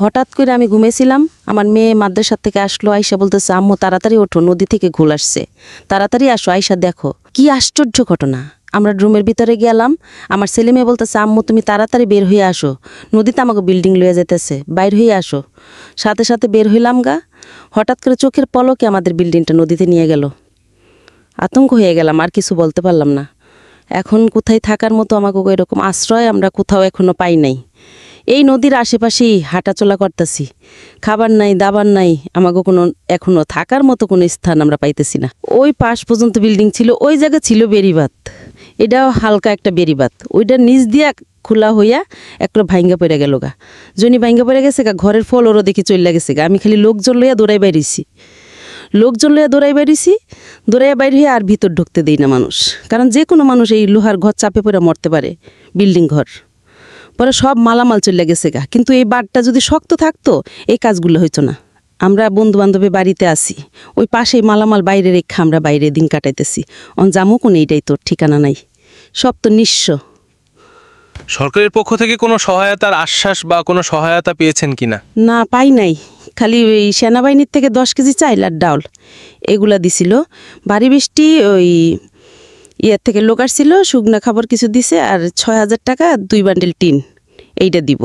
হঠাৎ করে আমি ঘুমেছিলাম, আমার মেয়ে মাদ্রাসা থেকে আসলো, আয়সা বলতেছে আম্মু তাড়াতাড়ি ওঠো, নদী থেকে ঘোল আসছে, তাড়াতাড়ি আসো আয়সা দেখো। কি আশ্চর্য ঘটনা! আমরা রুমের ভিতরে গেলাম, আমার ছেলে মেয়ে বলতেছে আম্মু তুমি তাড়াতাড়ি বের হয়ে আসো, নদীতে আমাকে বিল্ডিং লয়ে যেতেছে, বাইর হয়ে আসো। সাথে সাথে বের হইলাম গা, হঠাৎ করে চোখের পলকে আমাদের বিল্ডিংটা নদীতে নিয়ে গেল। আতঙ্ক হয়ে গেলাম, আর কিছু বলতে পারলাম না। এখন কোথায় থাকার মতো আমাকে এরকম আশ্রয় আমরা কোথাও এখনো পাই নাই। এই নদীর আশেপাশেই হাঁটাচলা করতেছি, খাবার নাই দাবার নাই, আমাকে কোনো এখনো থাকার মতো কোনো স্থান আমরা পাইতেছি না। ওই পাশ পর্যন্ত বিল্ডিং ছিল, ওই জায়গা ছিল বেড়িবাঁধ, এটাও হালকা একটা বেড়িবাঁধ, ওইটার নিচ দিয়া খোলা হইয়া একটা ভাঙ্গা পড়ে গেল গা, জনি ভাঙ্গা পড়ে গেছে গা, ঘরের ফল ওরও দেখি চলে গেছে গা। আমি খালি লোকজন লইয়া দৌড়াই বাইরেছি, দৌড়াইয়া বাইর হয়ে আর ভিতর ঢুকতে দেই না মানুষ, কারণ যে কোনো মানুষ এই লোহার ঘর চাপে পড়ে মরতে পারে, বিল্ডিং ঘর। পরে সব মালামাল চলে গেছে গা, কিন্তু এই বাঁধটা যদি শক্ত থাকতো এই কাজগুলো হইতো না। আমরা বন্ধু বান্ধবের বাড়িতে আসি, ওই পাশেই মালামাল বাইরে রেখে আমরা বাইরে দিন কাটাইতেছি। জামু কোন এইটাই তোর ঠিকানা নাই, সব তো নিঃস্ব। সরকারের পক্ষ থেকে কোনো সহায়তার আশ্বাস বা কোনো সহায়তা পেয়েছেন কিনা? না, পাই নাই। খালি ওই সেনাবাহিনীর থেকে 10 কেজি চাইল আর ডাউল এগুলা দিছিল। বাড়ি বৃষ্টি ওই ইয়ের থেকে লোক আসছিল, শুকনা খাবার কিছু দিছে, আর 6,000 টাকা 2 বান্ডেল টিন এইটা দিব।